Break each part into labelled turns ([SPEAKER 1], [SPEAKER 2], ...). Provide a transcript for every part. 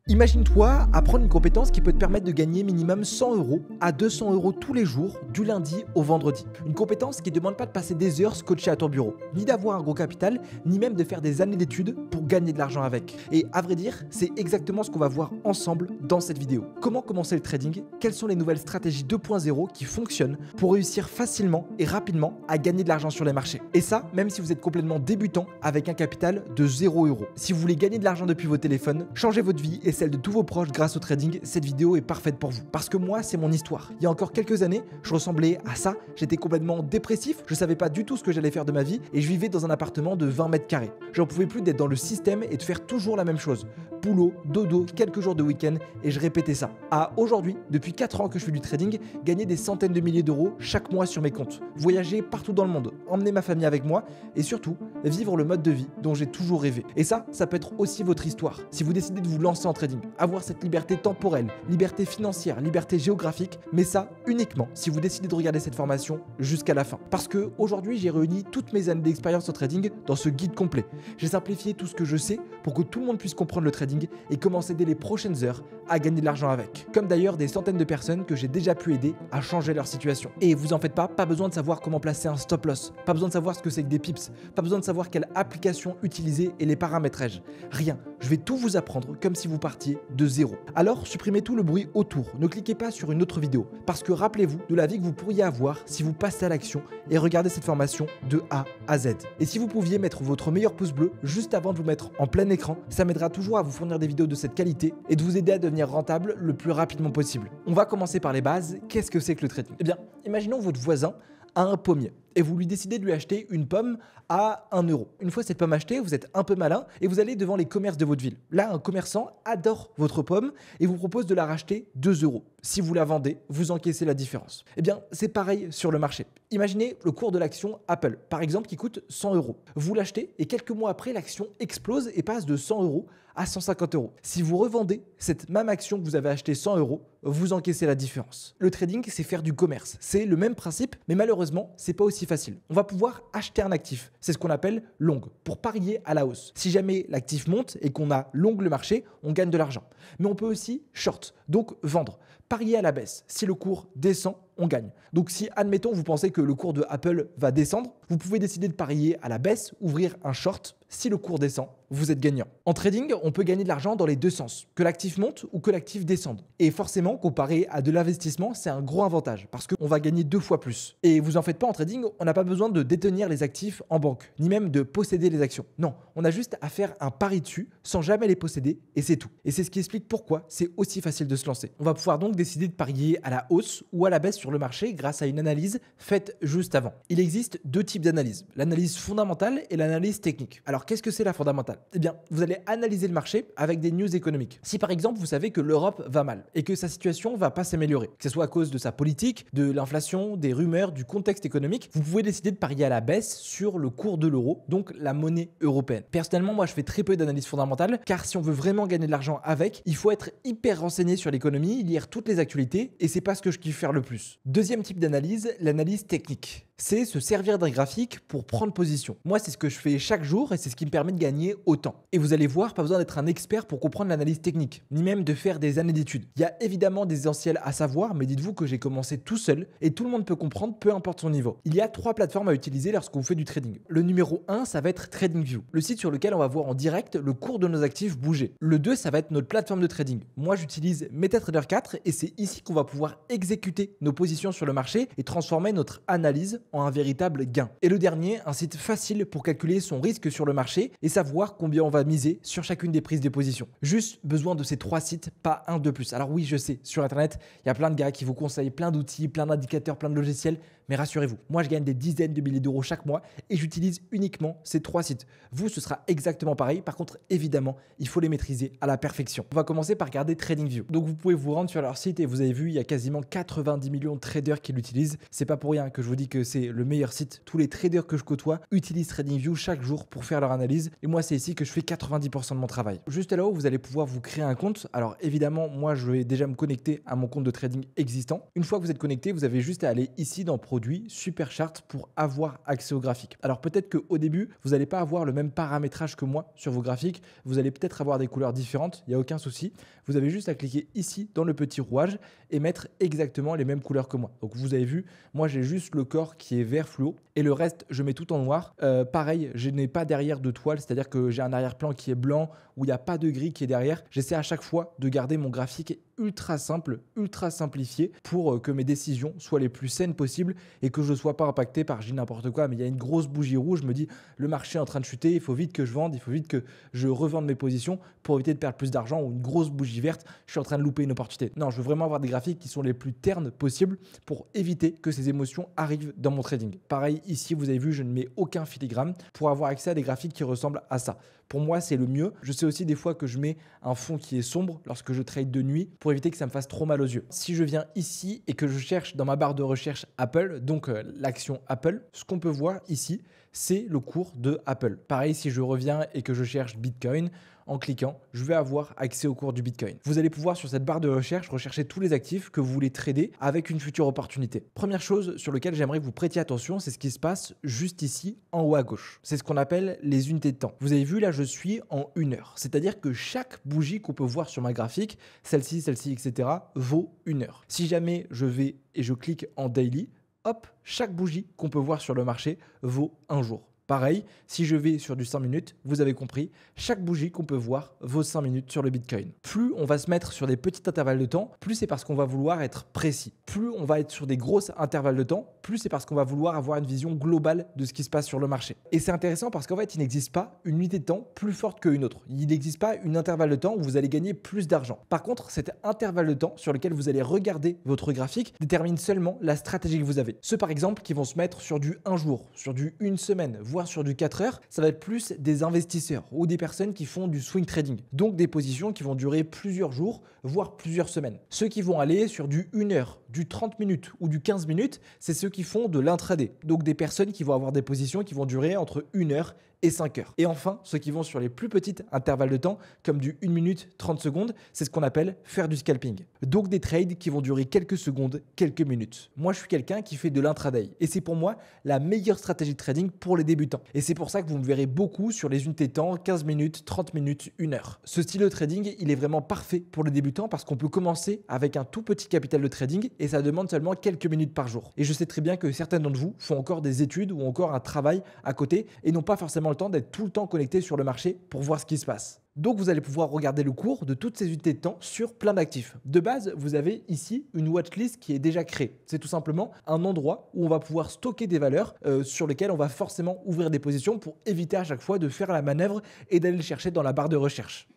[SPEAKER 1] Imagine-toi apprendre une compétence qui peut te permettre de gagner minimum 100 € à 200 € tous les jours, du lundi au vendredi. Une compétence qui ne demande pas de passer des heures scotché à ton bureau, ni d'avoir un gros capital, ni même de faire des années d'études pour gagner de l'argent avec. Et à vrai dire, c'est exactement ce qu'on va voir ensemble dans cette vidéo. Comment commencer le trading? Quelles sont les nouvelles stratégies 2.0 qui fonctionnent pour réussir facilement et rapidement à gagner de l'argent sur les marchés? Et ça, même si vous êtes complètement débutant avec un capital de 0 €. Si vous voulez gagner de l'argent depuis vos téléphones, changer votre vie et celle de tous vos proches grâce au trading, cette vidéo est parfaite pour vous. Parce que moi, c'est mon histoire. Il y a encore quelques années, je ressemblais à ça. J'étais complètement dépressif, je savais pas du tout ce que j'allais faire de ma vie et je vivais dans un appartement de 20 mètres carrés. J'en pouvais plus d'être dans le système et de faire toujours la même chose. Boulot, dodo, quelques jours de week-end et je répétais ça. À aujourd'hui, depuis 4 ans que je fais du trading, gagner des centaines de milliers d'euros chaque mois sur mes comptes. Voyager partout dans le monde, emmener ma famille avec moi et surtout, vivre le mode de vie dont j'ai toujours rêvé. Et ça peut être aussi votre histoire. Si vous décidez de vous lancer en trading, avoir cette liberté temporelle, liberté financière, liberté géographique, mais ça uniquement si vous décidez de regarder cette formation jusqu'à la fin. Parce que aujourd'hui, j'ai réuni toutes mes années d'expérience en trading dans ce guide complet. J'ai simplifié tout ce que je sais pour que tout le monde puisse comprendre le trading et commencer dès les prochaines heures à gagner de l'argent avec. Comme d'ailleurs des centaines de personnes que j'ai déjà pu aider à changer leur situation. Et vous en faites pas besoin de savoir comment placer un stop loss, pas besoin de savoir ce que c'est que des pips, pas besoin de savoir quelle application utiliser et les paramétrages. Rien, je vais tout vous apprendre comme si vous partiez de zéro. Alors supprimez tout le bruit autour, ne cliquez pas sur une autre vidéo, parce que rappelez-vous de la vie que vous pourriez avoir si vous passez à l'action et regardez cette formation de A à Z. Et si vous pouviez mettre votre meilleur pouce bleu juste avant de vous mettre en plein écran, ça m'aidera toujours à vous fournir des vidéos de cette qualité et de vous aider à devenir rentable le plus rapidement possible. On va commencer par les bases. Qu'est-ce que c'est que le trading? Eh bien, imaginons votre voisin a un pommier et vous lui décidez de lui acheter une pomme à 1 €. Une fois cette pomme achetée, vous êtes un peu malin et vous allez devant les commerces de votre ville. Là, un commerçant adore votre pomme et vous propose de la racheter 2 €. Si vous la vendez, vous encaissez la différence. Eh bien, c'est pareil sur le marché. Imaginez le cours de l'action Apple, par exemple, qui coûte 100 €. Vous l'achetez et quelques mois après, l'action explose et passe de 100 € à 150 €. Si vous revendez cette même action que vous avez achetée 100 €, vous encaissez la différence. Le trading, c'est faire du commerce. C'est le même principe, mais malheureusement, c'est pas aussi facile. On va pouvoir acheter un actif. C'est ce qu'on appelle long, pour parier à la hausse. Si jamais l'actif monte et qu'on a long le marché, on gagne de l'argent. Mais on peut aussi short, donc vendre. Parier à la baisse. Si le cours descend, on gagne. Donc si, admettons, vous pensez que le cours de Apple va descendre, vous pouvez décider de parier à la baisse, ouvrir un short. Si le cours descend, vous êtes gagnant. En trading, on peut gagner de l'argent dans les deux sens, que l'actif monte ou que l'actif descende. Et forcément, comparé à de l'investissement, c'est un gros avantage parce qu'on va gagner 2 fois plus. Et vous en faites pas, en trading, on n'a pas besoin de détenir les actifs en banque, ni même de posséder les actions. Non, on a juste à faire un pari dessus sans jamais les posséder et c'est tout. Et c'est ce qui explique pourquoi c'est aussi facile de se lancer. On va pouvoir donc décider de parier à la hausse ou à la baisse sur le marché grâce à une analyse faite juste avant. Il existe 2 types d'analyse, l'analyse fondamentale et l'analyse technique. Alors qu'est-ce que c'est la fondamentale? Eh bien, vous allez analyser le marché avec des news économiques. Si par exemple vous savez que l'Europe va mal et que sa situation va pas s'améliorer, que ce soit à cause de sa politique, de l'inflation, des rumeurs, du contexte économique, vous pouvez décider de parier à la baisse sur le cours de l'euro, donc la monnaie européenne. Personnellement, moi je fais très peu d'analyse fondamentale car si on veut vraiment gagner de l'argent avec, il faut être hyper renseigné sur l'économie, lire toutes les actualités et c'est pas ce que je kiffe faire le plus. Deuxième type d'analyse, l'analyse technique. C'est se servir d'un graphique pour prendre position. Moi, c'est ce que je fais chaque jour et c'est ce qui me permet de gagner autant. Et vous allez voir, pas besoin d'être un expert pour comprendre l'analyse technique, ni même de faire des années d'études. Il y a évidemment des essentiels à savoir, mais dites-vous que j'ai commencé tout seul et tout le monde peut comprendre, peu importe son niveau. Il y a 3 plateformes à utiliser lorsqu'on fait du trading. Le numéro 1, ça va être TradingView, le site sur lequel on va voir en direct le cours de nos actifs bouger. Le 2, ça va être notre plateforme de trading. Moi, j'utilise MetaTrader 4 et c'est ici qu'on va pouvoir exécuter nos positions sur le marché et transformer notre analyse en un véritable gain. Et le dernier, un site facile pour calculer son risque sur le marché et savoir combien on va miser sur chacune des prises de position. Juste besoin de ces 3 sites, pas un de plus. Alors oui, je sais, sur Internet, il y a plein de gars qui vous conseillent plein d'outils, plein d'indicateurs, plein de logiciels, mais rassurez-vous, moi je gagne des dizaines de milliers d'euros chaque mois et j'utilise uniquement ces 3 sites. Vous, ce sera exactement pareil. Par contre, évidemment, il faut les maîtriser à la perfection. On va commencer par regarder TradingView. Donc vous pouvez vous rendre sur leur site et vous avez vu, il y a quasiment 90 millions de traders qui l'utilisent. C'est pas pour rien que je vous dis que c'est c'est le meilleur site. Tous les traders que je côtoie utilisent TradingView chaque jour pour faire leur analyse. Et moi, c'est ici que je fais 90% de mon travail. Juste là-haut, vous allez pouvoir vous créer un compte. Alors évidemment, moi, je vais déjà me connecter à mon compte de trading existant. Une fois que vous êtes connecté, vous avez juste à aller ici dans Produits, Super Chart pour avoir accès aux graphiques. Alors peut-être qu'au début, vous n'allez pas avoir le même paramétrage que moi sur vos graphiques. Vous allez peut-être avoir des couleurs différentes. Il n'y a aucun souci. Vous avez juste à cliquer ici dans le petit rouage et mettre exactement les mêmes couleurs que moi. Donc vous avez vu, moi j'ai juste le corps qui est vert fluo et le reste je mets tout en noir. Pareil, je n'ai pas derrière de toile, c'est-à-dire que j'ai un arrière-plan qui est blanc où il n'y a pas de gris qui est derrière. J'essaie à chaque fois de garder mon graphique ultra simple, ultra simplifié pour que mes décisions soient les plus saines possibles et que je ne sois pas impacté par je dis n'importe quoi, mais il y a une grosse bougie rouge, je me dis le marché est en train de chuter, il faut vite que je vende, il faut vite que je revende mes positions pour éviter de perdre plus d'argent, ou une grosse bougie verte, je suis en train de louper une opportunité. Non, je veux vraiment avoir des graphiques qui sont les plus ternes possibles pour éviter que ces émotions arrivent dans mon trading. Pareil, ici, vous avez vu, je ne mets aucun filigrane pour avoir accès à des graphiques qui ressemblent à ça. Pour moi, c'est le mieux. Je sais aussi des fois que je mets un fond qui est sombre lorsque je trade de nuit pour éviter que ça me fasse trop mal aux yeux. Si je viens ici et que je cherche dans ma barre de recherche Apple, donc l'action Apple, ce qu'on peut voir ici, c'est le cours de Apple. Pareil, si je reviens et que je cherche Bitcoin, en cliquant, je vais avoir accès au cours du Bitcoin. Vous allez pouvoir sur cette barre de recherche rechercher tous les actifs que vous voulez trader avec une future opportunité. Première chose sur laquelle j'aimerais que vous prêtiez attention, c'est ce qui se passe juste ici en haut à gauche. C'est ce qu'on appelle les unités de temps. Vous avez vu là, je suis en 1 heure. C'est-à-dire que chaque bougie qu'on peut voir sur ma graphique, celle-ci, etc., vaut 1 heure. Si jamais je vais et je clique en daily, hop, chaque bougie qu'on peut voir sur le marché vaut 1 jour. Pareil, si je vais sur du 5 minutes, vous avez compris, chaque bougie qu'on peut voir vaut 5 minutes sur le Bitcoin. Plus on va se mettre sur des petits intervalles de temps, plus c'est parce qu'on va vouloir être précis. Plus on va être sur des grosses intervalles de temps, plus c'est parce qu'on va vouloir avoir une vision globale de ce qui se passe sur le marché. Et c'est intéressant parce qu'en fait, il n'existe pas une unité de temps plus forte qu'une autre. Il n'existe pas une intervalle de temps où vous allez gagner plus d'argent. Par contre, cet intervalle de temps sur lequel vous allez regarder votre graphique détermine seulement la stratégie que vous avez. Ceux par exemple qui vont se mettre sur du 1 jour, sur du 1 semaine, voire sur du 4 heures, ça va être plus des investisseurs ou des personnes qui font du swing trading. Donc des positions qui vont durer plusieurs jours, voire plusieurs semaines. Ceux qui vont aller sur du 1 heure, du 30 minutes ou du 15 minutes, c'est ceux qui font de l'intraday. Donc des personnes qui vont avoir des positions qui vont durer entre 1 heure et 5 heures. Et enfin, ceux qui vont sur les plus petites intervalles de temps, comme du 1 minute 30 secondes, c'est ce qu'on appelle faire du scalping. Donc des trades qui vont durer quelques secondes, quelques minutes. Moi, je suis quelqu'un qui fait de l'intraday. Et c'est pour moi la meilleure stratégie de trading pour les débutants. Et c'est pour ça que vous me verrez beaucoup sur les unités de temps, 15 minutes, 30 minutes, 1 heure. Ce style de trading, il est vraiment parfait pour les débutants parce qu'on peut commencer avec un tout petit capital de trading et ça demande seulement quelques minutes par jour. Et je sais très bien que certains d'entre vous font encore des études ou encore un travail à côté et n'ont pas forcément le temps d'être tout le temps connecté sur le marché pour voir ce qui se passe. Donc vous allez pouvoir regarder le cours de toutes ces unités de temps sur plein d'actifs. De base, vous avez ici une watchlist qui est déjà créée. C'est tout simplement un endroit où on va pouvoir stocker des valeurs sur lesquelles on va forcément ouvrir des positions pour éviter à chaque fois de faire la manœuvre et d'aller le chercher dans la barre de recherche.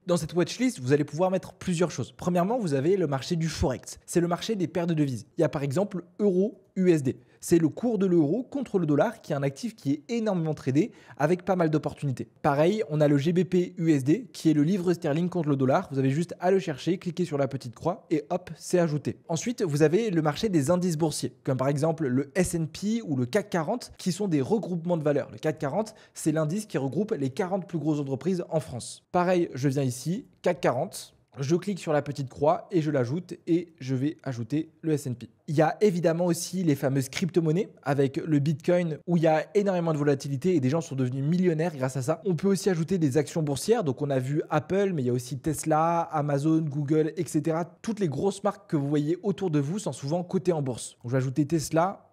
[SPEAKER 1] Dans cette watchlist, vous allez pouvoir mettre plusieurs choses. Premièrement, vous avez le marché du Forex. C'est le marché des paires de devises. Il y a par exemple euro-USD. C'est le cours de l'euro contre le dollar qui est un actif qui est énormément tradé avec pas mal d'opportunités. Pareil, on a le GBP-USD qui est le livre sterling contre le dollar. Vous avez juste à le chercher, cliquer sur la petite croix et hop, c'est ajouté. Ensuite, vous avez le marché des indices boursiers, comme par exemple le S&P ou le CAC 40 qui sont des regroupements de valeurs. Le CAC 40, c'est l'indice qui regroupe les 40 plus grosses entreprises en France. Pareil, je viens ici, CAC 40. Je clique sur la petite croix et je l'ajoute et je vais ajouter le S&P. Il y a évidemment aussi les fameuses crypto-monnaies avec le Bitcoin où il y a énormément de volatilité et des gens sont devenus millionnaires grâce à ça. On peut aussi ajouter des actions boursières. Donc on a vu Apple, mais il y a aussi Tesla, Amazon, Google, etc. Toutes les grosses marques que vous voyez autour de vous sont souvent cotées en bourse. Donc je vais ajouter Tesla,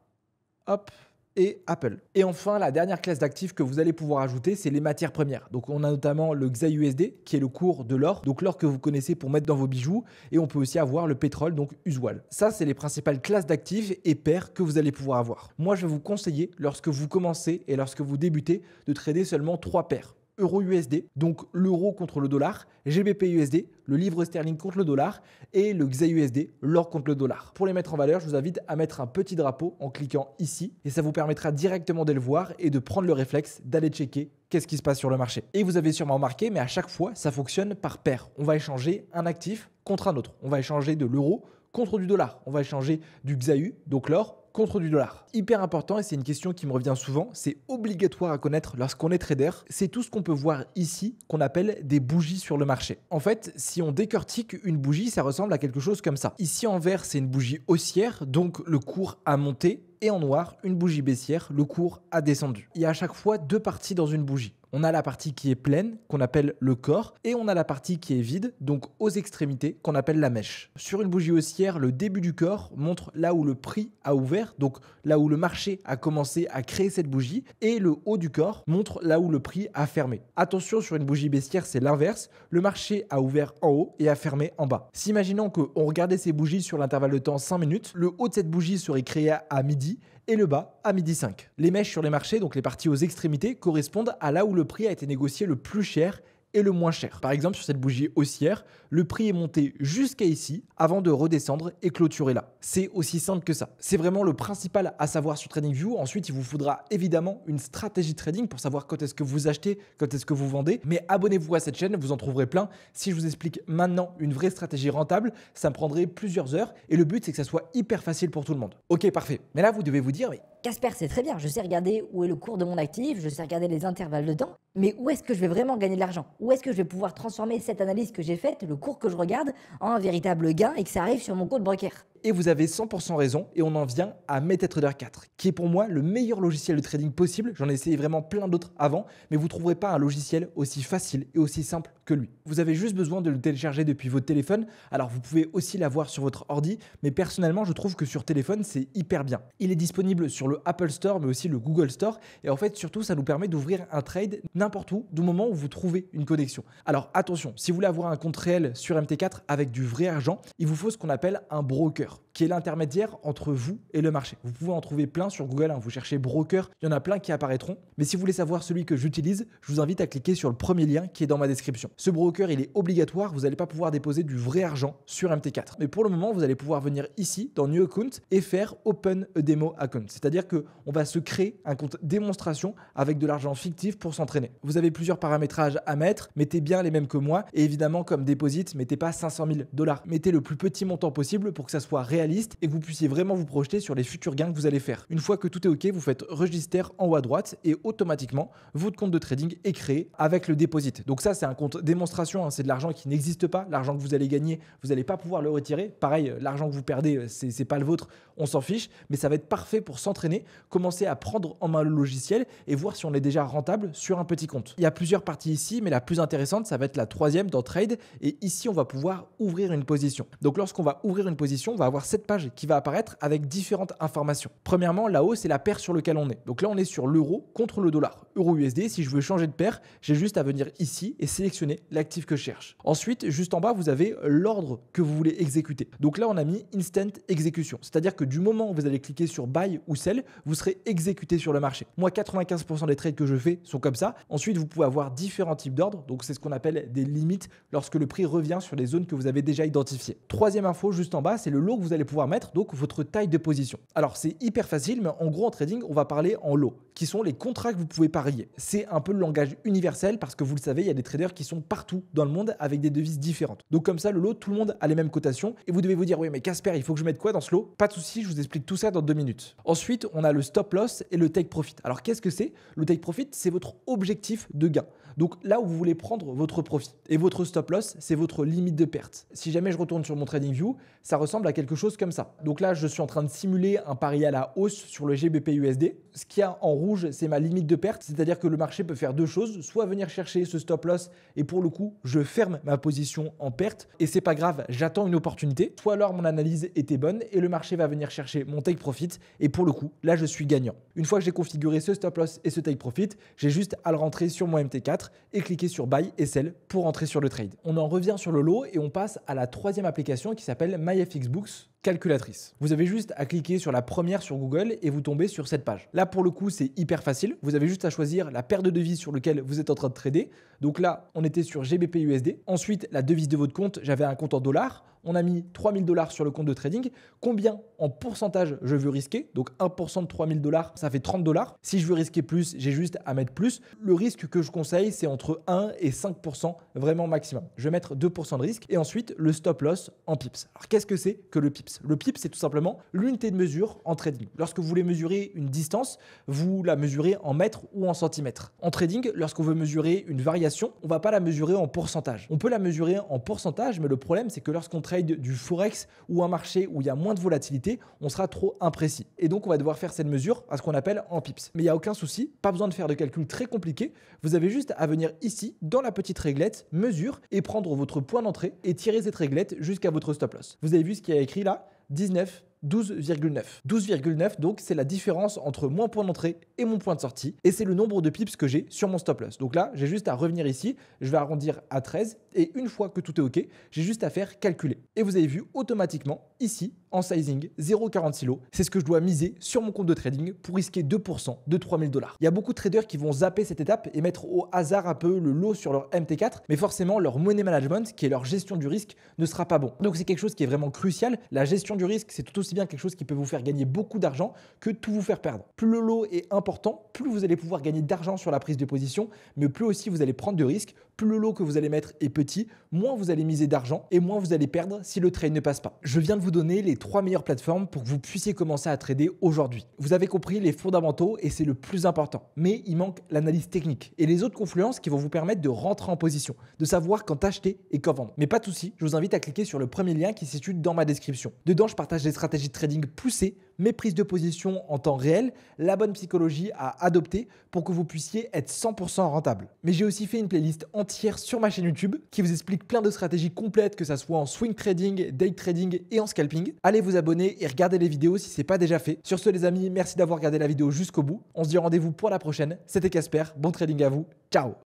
[SPEAKER 1] hop, et Apple. Et enfin, la dernière classe d'actifs que vous allez pouvoir ajouter, c'est les matières premières. Donc, on a notamment le XAUSD, qui est le cours de l'or, donc l'or que vous connaissez pour mettre dans vos bijoux. Et on peut aussi avoir le pétrole, donc usual. Ça, c'est les principales classes d'actifs et paires que vous allez pouvoir avoir. Moi, je vais vous conseiller, lorsque vous commencez et lorsque vous débutez, de trader seulement 3 paires. Euro-USD, donc l'euro contre le dollar, GBP-USD, le livre sterling contre le dollar et le XAUSD, l'or contre le dollar. Pour les mettre en valeur, je vous invite à mettre un petit drapeau en cliquant ici et ça vous permettra directement de le voir et de prendre le réflexe d'aller checker qu'est-ce qui se passe sur le marché. Et vous avez sûrement remarqué, mais à chaque fois, ça fonctionne par paire. On va échanger un actif contre un autre. On va échanger de l'euro contre du dollar. On va échanger du XAU, donc l'or, contre du dollar. Hyper important et c'est une question qui me revient souvent, c'est obligatoire à connaître lorsqu'on est trader, c'est tout ce qu'on peut voir ici qu'on appelle des bougies sur le marché. En fait, si on décortique une bougie, ça ressemble à quelque chose comme ça. Ici en vert, c'est une bougie haussière, donc le cours a monté, et en noir, une bougie baissière, le cours a descendu. Il y a à chaque fois deux parties dans une bougie. On a la partie qui est pleine, qu'on appelle le corps, et on a la partie qui est vide, donc aux extrémités, qu'on appelle la mèche. Sur une bougie haussière, le début du corps montre là où le prix a ouvert, donc là où le marché a commencé à créer cette bougie, et le haut du corps montre là où le prix a fermé. Attention, sur une bougie baissière, c'est l'inverse. Le marché a ouvert en haut et a fermé en bas. Si imaginons qu'on regardait ces bougies sur l'intervalle de temps 5 minutes, le haut de cette bougie serait créé à midi, et le bas à 12h05. Les mèches sur les marchés, donc les parties aux extrémités, correspondent à là où le prix a été négocié le plus cher et le moins cher. Par exemple, sur cette bougie haussière, le prix est monté jusqu'à ici avant de redescendre et clôturer là. C'est aussi simple que ça. C'est vraiment le principal à savoir sur TradingView. Ensuite, il vous faudra évidemment une stratégie de trading pour savoir quand est-ce que vous achetez, quand est-ce que vous vendez. Mais abonnez-vous à cette chaîne, vous en trouverez plein. Si je vous explique maintenant une vraie stratégie rentable, ça me prendrait plusieurs heures et le but c'est que ça soit hyper facile pour tout le monde. Ok, parfait. Mais là, vous devez vous dire, mais
[SPEAKER 2] Casper, c'est très bien, je sais regarder où est le cours de mon actif, je sais regarder les intervalles de temps, mais où est-ce que je vais vraiment gagner de l'argent? Où est-ce que je vais pouvoir transformer cette analyse que j'ai faite, le cours que je regarde, en un véritable gain et que ça arrive sur mon compte broker?
[SPEAKER 1] Et vous avez 100% raison et on en vient à MetaTrader 4 qui est pour moi le meilleur logiciel de trading possible. J'en ai essayé vraiment plein d'autres avant, mais vous ne trouverez pas un logiciel aussi facile et aussi simple que lui. Vous avez juste besoin de le télécharger depuis votre téléphone. Alors vous pouvez aussi l'avoir sur votre ordi, mais personnellement je trouve que sur téléphone c'est hyper bien. Il est disponible sur le Apple Store mais aussi le Google Store et en fait surtout ça nous permet d'ouvrir un trade n'importe où du moment où vous trouvez une connexion. Alors attention, si vous voulez avoir un compte réel sur MT4 avec du vrai argent, il vous faut ce qu'on appelle un broker qui est l'intermédiaire entre vous et le marché. Vous pouvez en trouver plein sur Google, vous cherchez broker, il y en a plein qui apparaîtront. Mais si vous voulez savoir celui que j'utilise, je vous invite à cliquer sur le premier lien qui est dans ma description. Ce broker, il est obligatoire, vous n'allez pas pouvoir déposer du vrai argent sur MT4. Mais pour le moment, vous allez pouvoir venir ici dans New Account et faire Open a Demo Account. C'est-à-dire qu'on va se créer un compte démonstration avec de l'argent fictif pour s'entraîner. Vous avez plusieurs paramétrages à mettre, mettez bien les mêmes que moi et évidemment comme deposit, mettez pas 500 000 $. Mettez le plus petit montant possible pour que ça soit réaliste et que vous puissiez vraiment vous projeter sur les futurs gains que vous allez faire. Une fois que tout est OK, vous faites register en haut à droite et automatiquement, votre compte de trading est créé avec le deposit. Donc ça, c'est un compte démonstration, c'est de l'argent qui n'existe pas. L'argent que vous allez gagner, vous n'allez pas pouvoir le retirer. Pareil, l'argent que vous perdez, c'est pas le vôtre, on s'en fiche, mais ça va être parfait pour s'entraîner, commencer à prendre en main le logiciel et voir si on est déjà rentable sur un petit compte. Il y a plusieurs parties ici, mais la plus intéressante, ça va être la troisième dans Trade et ici, on va pouvoir ouvrir une position. Donc lorsqu'on va ouvrir une position, on va avoir cette page qui va apparaître avec différentes informations. Premièrement, là-haut, c'est la paire sur laquelle on est. Donc là, on est sur l'euro contre le dollar. Euro USD, si je veux changer de paire, j'ai juste à venir ici et sélectionner l'actif que je cherche. Ensuite, juste en bas, vous avez l'ordre que vous voulez exécuter. Donc là, on a mis Instant Execution. C'est-à-dire que du moment où vous allez cliquer sur Buy ou Sell, vous serez exécuté sur le marché. Moi, 95% des trades que je fais sont comme ça. Ensuite, vous pouvez avoir différents types d'ordres. Donc c'est ce qu'on appelle des limites lorsque le prix revient sur les zones que vous avez déjà identifiées. Troisième info, juste en bas, c'est le lot que vous allez pouvoir mettre, donc votre taille de position. Alors c'est hyper facile, mais en gros en trading, on va parler en lot, qui sont les contrats que vous pouvez parier. C'est un peu le langage universel parce que vous le savez, il y a des traders qui sont partout dans le monde avec des devises différentes. Donc comme ça, le lot, tout le monde a les mêmes cotations et vous devez vous dire, oui mais Casper, il faut que je mette quoi dans ce lot? Pas de souci, je vous explique tout ça dans 2 minutes. Ensuite, on a le stop loss et le take profit. Alors qu'est-ce que c'est? Le take profit, c'est votre objectif de gain. Donc là où vous voulez prendre votre profit. Et votre stop loss, c'est votre limite de perte. Si jamais je retourne sur mon TradingView, ça ressemble à quelque chose comme ça. Donc là, je suis en train de simuler un pari à la hausse sur le GBP USD. Ce qu'il y a en rouge, c'est ma limite de perte. C'est-à-dire que le marché peut faire deux choses. Soit venir chercher ce stop loss et pour le coup, je ferme ma position en perte. Et c'est pas grave, j'attends une opportunité. Soit alors mon analyse était bonne et le marché va venir chercher mon take profit. Et pour le coup, là, je suis gagnant. Une fois que j'ai configuré ce stop loss et ce take profit, j'ai juste à le rentrer sur mon MT4 et cliquer sur Buy et Sell pour entrer sur le trade. On en revient sur le lot et on passe à la troisième application qui s'appelle MyFXBooks calculatrice. Vous avez juste à cliquer sur la première sur Google et vous tombez sur cette page. Là, pour le coup, c'est hyper facile. Vous avez juste à choisir la paire de devises sur laquelle vous êtes en train de trader. Donc là, on était sur GBP USD. Ensuite, la devise de votre compte, j'avais un compte en dollars. On a mis 3 000 $ sur le compte de trading. Combien en pourcentage je veux risquer? Donc 1% de 3 000 $, ça fait 30 $. Si je veux risquer plus, j'ai juste à mettre plus. Le risque que je conseille, c'est entre 1 et 5% vraiment maximum. Je vais mettre 2% de risque et ensuite le stop loss en pips. Alors qu'est-ce que c'est que le pips? pips. Le pips, c'est tout simplement l'unité de mesure en trading. Lorsque vous voulez mesurer une distance, vous la mesurez en mètres ou en centimètres. En trading, lorsqu'on veut mesurer une variation, on ne va pas la mesurer en pourcentage. On peut la mesurer en pourcentage, mais le problème, c'est que lorsqu'on trade du forex ou un marché où il y a moins de volatilité, on sera trop imprécis. Et donc, on va devoir faire cette mesure à ce qu'on appelle en pips. Mais il n'y a aucun souci, pas besoin de faire de calculs très compliqués. Vous avez juste à venir ici, dans la petite réglette, mesure et prendre votre point d'entrée et tirer cette réglette jusqu'à votre stop loss. Vous avez vu ce qu'il y a écrit là ? 19, 12,9. 12,9, donc c'est la différence entre mon point d'entrée et mon point de sortie. Et c'est le nombre de pips que j'ai sur mon stop loss. Donc là, j'ai juste à revenir ici, je vais arrondir à 13. Et une fois que tout est OK, j'ai juste à faire calculer. Et vous avez vu automatiquement ici, en sizing, 0,46 lots. C'est ce que je dois miser sur mon compte de trading pour risquer 2% de 3000 $. Il y a beaucoup de traders qui vont zapper cette étape et mettre au hasard un peu le lot sur leur MT4. Mais forcément, leur money management, qui est leur gestion du risque, ne sera pas bon. Donc c'est quelque chose qui est vraiment crucial. La gestion du risque, c'est tout aussi bien quelque chose qui peut vous faire gagner beaucoup d'argent que tout vous faire perdre. Plus le lot est important, plus vous allez pouvoir gagner d'argent sur la prise de position, mais plus aussi vous allez prendre de risques. Plus le lot que vous allez mettre est petit, moins vous allez miser d'argent et moins vous allez perdre si le trade ne passe pas. Je viens de vous donner les 3 meilleures plateformes pour que vous puissiez commencer à trader aujourd'hui. Vous avez compris les fondamentaux et c'est le plus important. Mais il manque l'analyse technique et les autres confluences qui vont vous permettre de rentrer en position, de savoir quand acheter et quand vendre. Mais pas de souci, je vous invite à cliquer sur le premier lien qui se situe dans ma description. Dedans, je partage des stratégies de trading poussées, mes prises de position en temps réel, la bonne psychologie à adopter pour que vous puissiez être 100% rentable. Mais j'ai aussi fait une playlist entière sur ma chaîne YouTube qui vous explique plein de stratégies complètes, que ça soit en swing trading, day trading et en scalping. Allez vous abonner et regardez les vidéos si ce n'est pas déjà fait. Sur ce les amis, merci d'avoir regardé la vidéo jusqu'au bout. On se dit rendez-vous pour la prochaine. C'était Casper, bon trading à vous. Ciao.